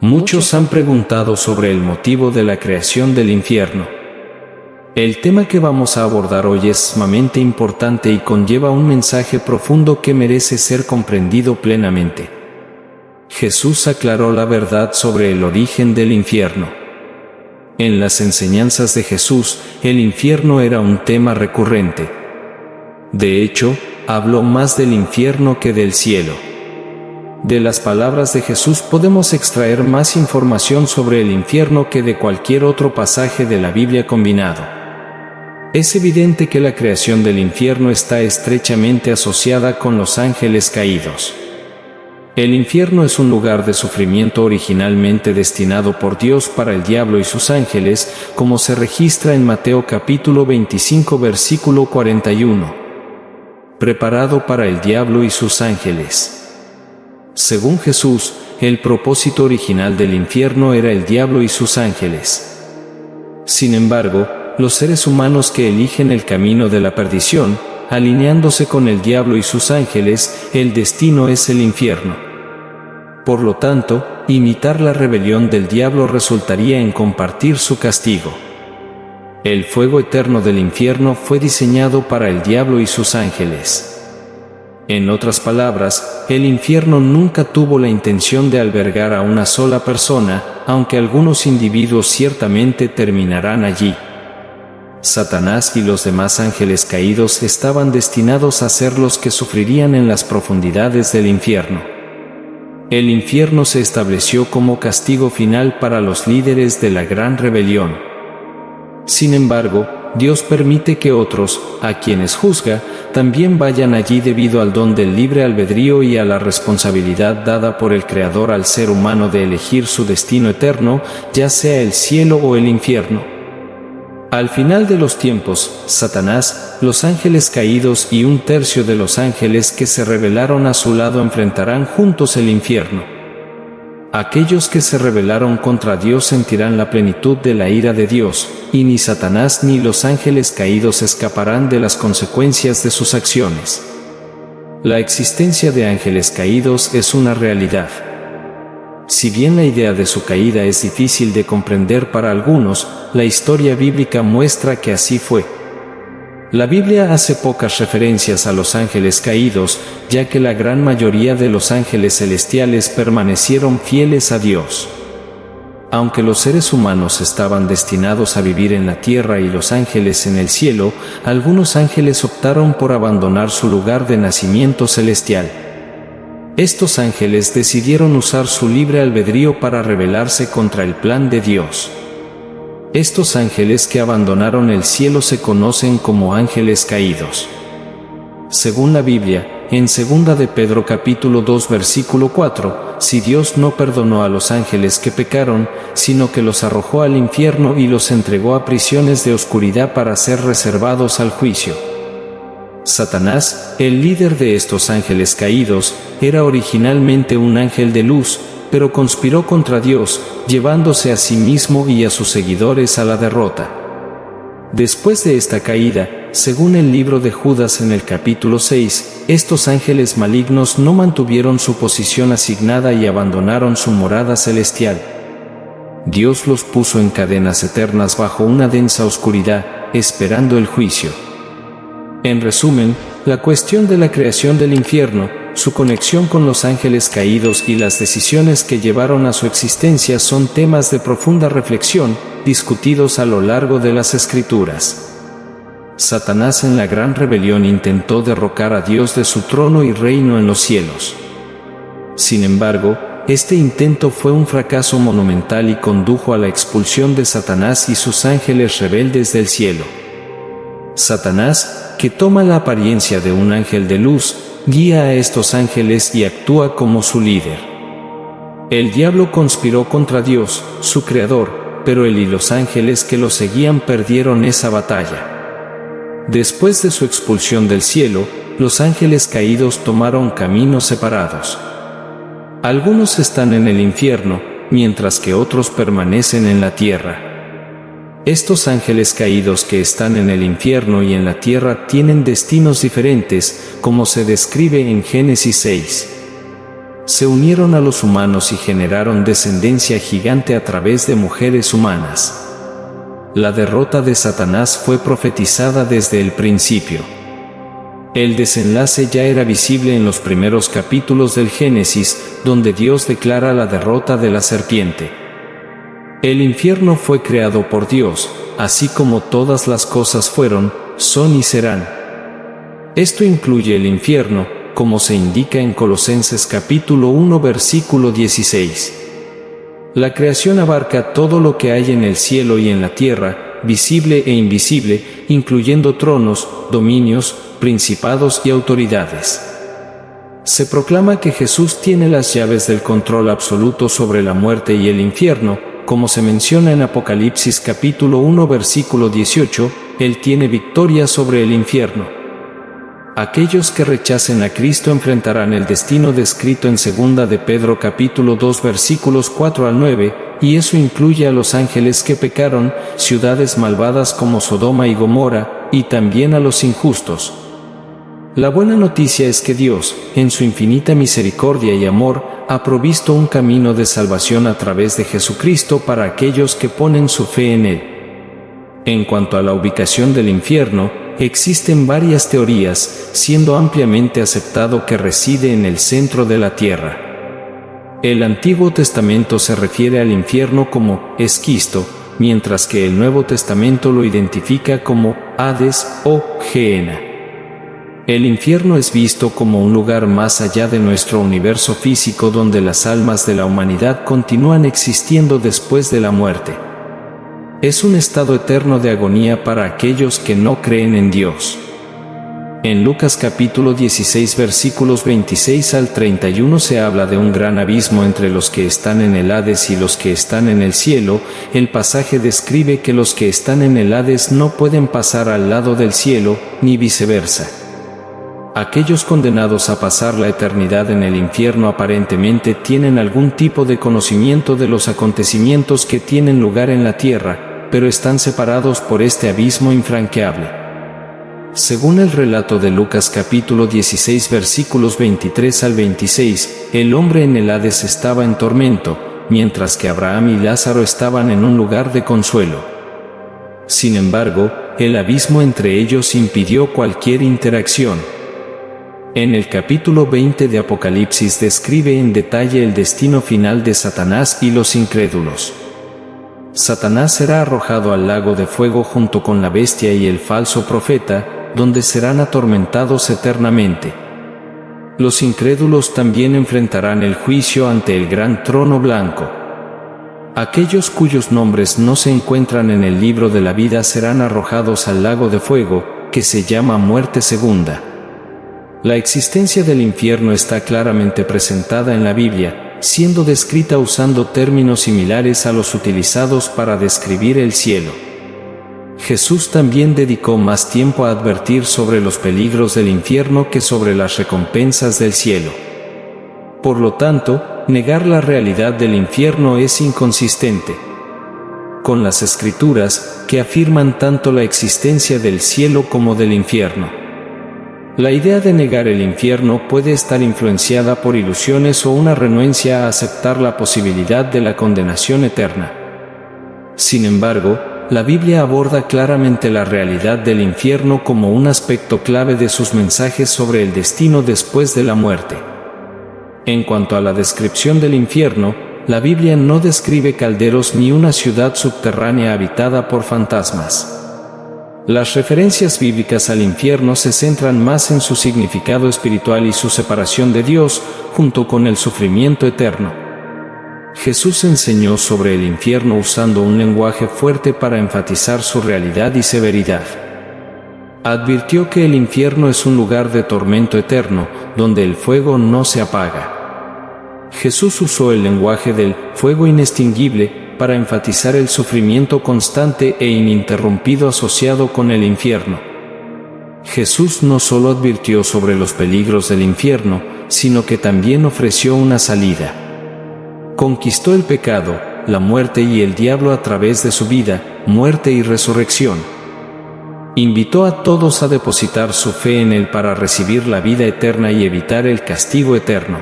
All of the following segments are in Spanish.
Muchos han preguntado sobre el motivo de la creación del infierno. El tema que vamos a abordar hoy es sumamente importante y conlleva un mensaje profundo que merece ser comprendido plenamente. Jesús aclaró la verdad sobre el origen del infierno. En las enseñanzas de Jesús, el infierno era un tema recurrente. De hecho, habló más del infierno que del cielo. De las palabras de Jesús podemos extraer más información sobre el infierno que de cualquier otro pasaje de la Biblia combinado. Es evidente que la creación del infierno está estrechamente asociada con los ángeles caídos. El infierno es un lugar de sufrimiento originalmente destinado por Dios para el diablo y sus ángeles, como se registra en Mateo capítulo 25 versículo 41. Preparado para el diablo y sus ángeles. Según Jesús, el propósito original del infierno era el diablo y sus ángeles. Sin embargo, los seres humanos que eligen el camino de la perdición, alineándose con el diablo y sus ángeles, el destino es el infierno. Por lo tanto, imitar la rebelión del diablo resultaría en compartir su castigo. El fuego eterno del infierno fue diseñado para el diablo y sus ángeles. En otras palabras, el infierno nunca tuvo la intención de albergar a una sola persona, aunque algunos individuos ciertamente terminarán allí. Satanás y los demás ángeles caídos estaban destinados a ser los que sufrirían en las profundidades del infierno. El infierno se estableció como castigo final para los líderes de la gran rebelión. Sin embargo, Dios permite que otros, a quienes juzga, también vayan allí debido al don del libre albedrío y a la responsabilidad dada por el Creador al ser humano de elegir su destino eterno, ya sea el cielo o el infierno. Al final de los tiempos, Satanás, los ángeles caídos y un tercio de los ángeles que se rebelaron a su lado enfrentarán juntos el infierno. Aquellos que se rebelaron contra Dios sentirán la plenitud de la ira de Dios, y ni Satanás ni los ángeles caídos escaparán de las consecuencias de sus acciones. La existencia de ángeles caídos es una realidad. Si bien la idea de su caída es difícil de comprender para algunos, la historia bíblica muestra que así fue. La Biblia hace pocas referencias a los ángeles caídos, ya que la gran mayoría de los ángeles celestiales permanecieron fieles a Dios. Aunque los seres humanos estaban destinados a vivir en la tierra y los ángeles en el cielo, algunos ángeles optaron por abandonar su lugar de nacimiento celestial. Estos ángeles decidieron usar su libre albedrío para rebelarse contra el plan de Dios. Estos ángeles que abandonaron el cielo se conocen como ángeles caídos. Según la Biblia, en 2 de Pedro capítulo 2 versículo 4, si Dios no perdonó a los ángeles que pecaron, sino que los arrojó al infierno y los entregó a prisiones de oscuridad para ser reservados al juicio. Satanás, el líder de estos ángeles caídos, era originalmente un ángel de luz, pero conspiró contra Dios, llevándose a sí mismo y a sus seguidores a la derrota. Después de esta caída, según el libro de Judas en el capítulo 6, estos ángeles malignos no mantuvieron su posición asignada y abandonaron su morada celestial. Dios los puso en cadenas eternas bajo una densa oscuridad, esperando el juicio. En resumen, la cuestión de la creación del infierno, su conexión con los ángeles caídos y las decisiones que llevaron a su existencia son temas de profunda reflexión, discutidos a lo largo de las Escrituras. Satanás en la gran rebelión intentó derrocar a Dios de su trono y reino en los cielos. Sin embargo, este intento fue un fracaso monumental y condujo a la expulsión de Satanás y sus ángeles rebeldes del cielo. Satanás, que toma la apariencia de un ángel de luz, guía a estos ángeles y actúa como su líder. El diablo conspiró contra Dios, su creador, pero él y los ángeles que lo seguían perdieron esa batalla. Después de su expulsión del cielo, los ángeles caídos tomaron caminos separados. Algunos están en el infierno, mientras que otros permanecen en la tierra. Estos ángeles caídos que están en el infierno y en la tierra tienen destinos diferentes, como se describe en Génesis 6. Se unieron a los humanos y generaron descendencia gigante a través de mujeres humanas. La derrota de Satanás fue profetizada desde el principio. El desenlace ya era visible en los primeros capítulos del Génesis, donde Dios declara la derrota de la serpiente. El infierno fue creado por Dios, así como todas las cosas fueron, son y serán. Esto incluye el infierno, como se indica en Colosenses capítulo 1 versículo 16. La creación abarca todo lo que hay en el cielo y en la tierra, visible e invisible, incluyendo tronos, dominios, principados y autoridades. Se proclama que Jesús tiene las llaves del control absoluto sobre la muerte y el infierno, como se menciona en Apocalipsis capítulo 1 versículo 18, Él tiene victoria sobre el infierno. Aquellos que rechacen a Cristo enfrentarán el destino descrito en 2 de Pedro capítulo 2 versículos 4 al 9, y eso incluye a los ángeles que pecaron, ciudades malvadas como Sodoma y Gomorra, y también a los injustos. La buena noticia es que Dios, en su infinita misericordia y amor, ha provisto un camino de salvación a través de Jesucristo para aquellos que ponen su fe en Él. En cuanto a la ubicación del infierno, existen varias teorías, siendo ampliamente aceptado que reside en el centro de la tierra. El Antiguo Testamento se refiere al infierno como Esquisto, mientras que el Nuevo Testamento lo identifica como Hades o Gehenna. El infierno es visto como un lugar más allá de nuestro universo físico donde las almas de la humanidad continúan existiendo después de la muerte. Es un estado eterno de agonía para aquellos que no creen en Dios. En Lucas capítulo 16 versículos 26 al 31 se habla de un gran abismo entre los que están en el Hades y los que están en el cielo. El pasaje describe que los que están en el Hades no pueden pasar al lado del cielo, ni viceversa. Aquellos condenados a pasar la eternidad en el infierno aparentemente tienen algún tipo de conocimiento de los acontecimientos que tienen lugar en la tierra, pero están separados por este abismo infranqueable. Según el relato de Lucas capítulo 16 versículos 23 al 26, el hombre en el Hades estaba en tormento, mientras que Abraham y Lázaro estaban en un lugar de consuelo. Sin embargo, el abismo entre ellos impidió cualquier interacción. En el capítulo 20 de Apocalipsis describe en detalle el destino final de Satanás y los incrédulos. Satanás será arrojado al lago de fuego junto con la bestia y el falso profeta, donde serán atormentados eternamente. Los incrédulos también enfrentarán el juicio ante el gran trono blanco. Aquellos cuyos nombres no se encuentran en el libro de la vida serán arrojados al lago de fuego, que se llama muerte segunda. La existencia del infierno está claramente presentada en la Biblia, siendo descrita usando términos similares a los utilizados para describir el cielo. Jesús también dedicó más tiempo a advertir sobre los peligros del infierno que sobre las recompensas del cielo. Por lo tanto, negar la realidad del infierno es inconsistente con las Escrituras, que afirman tanto la existencia del cielo como del infierno. La idea de negar el infierno puede estar influenciada por ilusiones o una renuencia a aceptar la posibilidad de la condenación eterna. Sin embargo, la Biblia aborda claramente la realidad del infierno como un aspecto clave de sus mensajes sobre el destino después de la muerte. En cuanto a la descripción del infierno, la Biblia no describe calderos ni una ciudad subterránea habitada por fantasmas. Las referencias bíblicas al infierno se centran más en su significado espiritual y su separación de Dios, junto con el sufrimiento eterno. Jesús enseñó sobre el infierno usando un lenguaje fuerte para enfatizar su realidad y severidad. Advirtió que el infierno es un lugar de tormento eterno, donde el fuego no se apaga. Jesús usó el lenguaje del fuego inextinguible para enfatizar el sufrimiento constante e ininterrumpido asociado con el infierno. Jesús no solo advirtió sobre los peligros del infierno, sino que también ofreció una salida. Conquistó el pecado, la muerte y el diablo a través de su vida, muerte y resurrección. Invitó a todos a depositar su fe en Él para recibir la vida eterna y evitar el castigo eterno.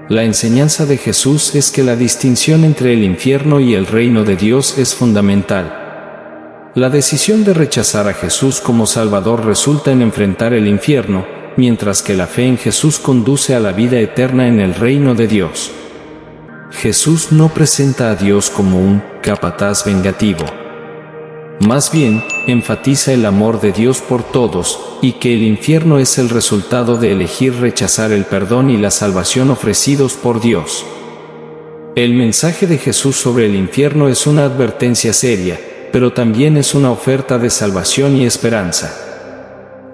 La enseñanza de Jesús es que la distinción entre el infierno y el reino de Dios es fundamental. La decisión de rechazar a Jesús como Salvador resulta en enfrentar el infierno, mientras que la fe en Jesús conduce a la vida eterna en el reino de Dios. Jesús no presenta a Dios como un capataz vengativo. Más bien, enfatiza el amor de Dios por todos, y que el infierno es el resultado de elegir rechazar el perdón y la salvación ofrecidos por Dios. El mensaje de Jesús sobre el infierno es una advertencia seria, pero también es una oferta de salvación y esperanza.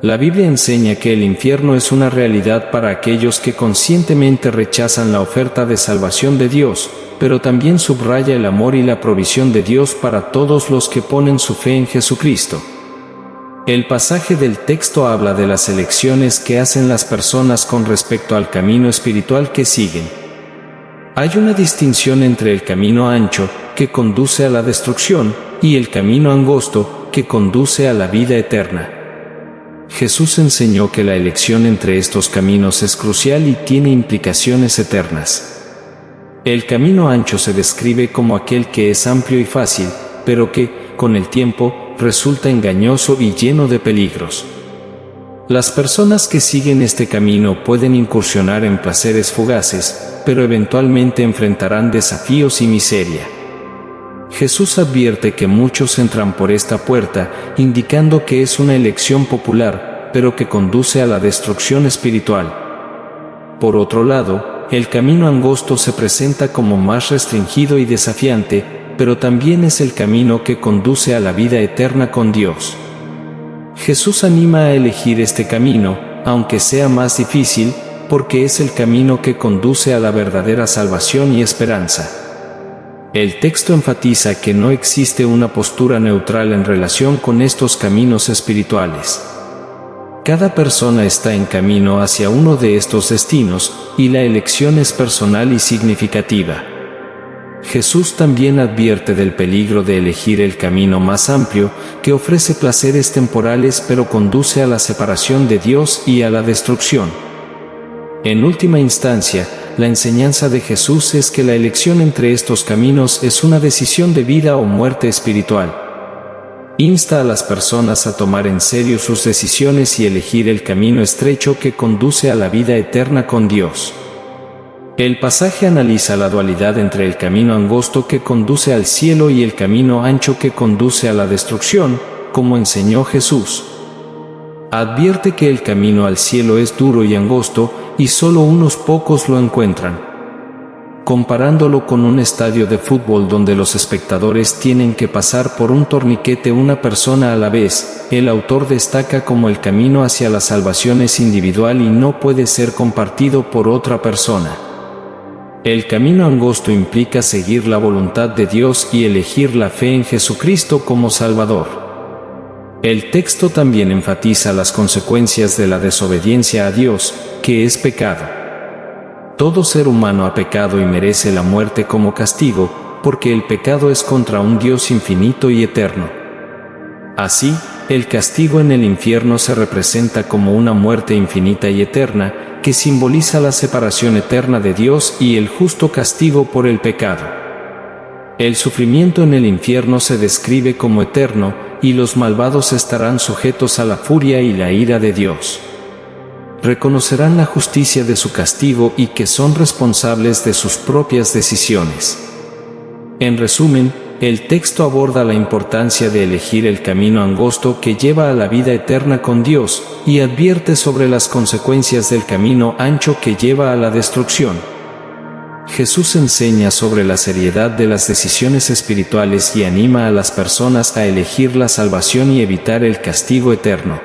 La Biblia enseña que el infierno es una realidad para aquellos que conscientemente rechazan la oferta de salvación de Dios, pero también subraya el amor y la provisión de Dios para todos los que ponen su fe en Jesucristo. El pasaje del texto habla de las elecciones que hacen las personas con respecto al camino espiritual que siguen. Hay una distinción entre el camino ancho, que conduce a la destrucción, y el camino angosto, que conduce a la vida eterna. Jesús enseñó que la elección entre estos caminos es crucial y tiene implicaciones eternas. El camino ancho se describe como aquel que es amplio y fácil, pero que, con el tiempo, resulta engañoso y lleno de peligros. Las personas que siguen este camino pueden incursionar en placeres fugaces, pero eventualmente enfrentarán desafíos y miseria. Jesús advierte que muchos entran por esta puerta, indicando que es una elección popular, pero que conduce a la destrucción espiritual. Por otro lado, el camino angosto se presenta como más restringido y desafiante, pero también es el camino que conduce a la vida eterna con Dios. Jesús anima a elegir este camino, aunque sea más difícil, porque es el camino que conduce a la verdadera salvación y esperanza. El texto enfatiza que no existe una postura neutral en relación con estos caminos espirituales. Cada persona está en camino hacia uno de estos destinos, y la elección es personal y significativa. Jesús también advierte del peligro de elegir el camino más amplio, que ofrece placeres temporales pero conduce a la separación de Dios y a la destrucción. En última instancia, la enseñanza de Jesús es que la elección entre estos caminos es una decisión de vida o muerte espiritual. Insta a las personas a tomar en serio sus decisiones y elegir el camino estrecho que conduce a la vida eterna con Dios. El pasaje analiza la dualidad entre el camino angosto que conduce al cielo y el camino ancho que conduce a la destrucción, como enseñó Jesús. Advierte que el camino al cielo es duro y angosto, y solo unos pocos lo encuentran. Comparándolo con un estadio de fútbol donde los espectadores tienen que pasar por un torniquete una persona a la vez, el autor destaca cómo el camino hacia la salvación es individual y no puede ser compartido por otra persona. El camino angosto implica seguir la voluntad de Dios y elegir la fe en Jesucristo como Salvador. El texto también enfatiza las consecuencias de la desobediencia a Dios, que es pecado. Todo ser humano ha pecado y merece la muerte como castigo, porque el pecado es contra un Dios infinito y eterno. Así, el castigo en el infierno se representa como una muerte infinita y eterna, que simboliza la separación eterna de Dios y el justo castigo por el pecado. El sufrimiento en el infierno se describe como eterno, y los malvados estarán sujetos a la furia y la ira de Dios. Reconocerán la justicia de su castigo y que son responsables de sus propias decisiones. En resumen, el texto aborda la importancia de elegir el camino angosto que lleva a la vida eterna con Dios, y advierte sobre las consecuencias del camino ancho que lleva a la destrucción. Jesús enseña sobre la seriedad de las decisiones espirituales y anima a las personas a elegir la salvación y evitar el castigo eterno.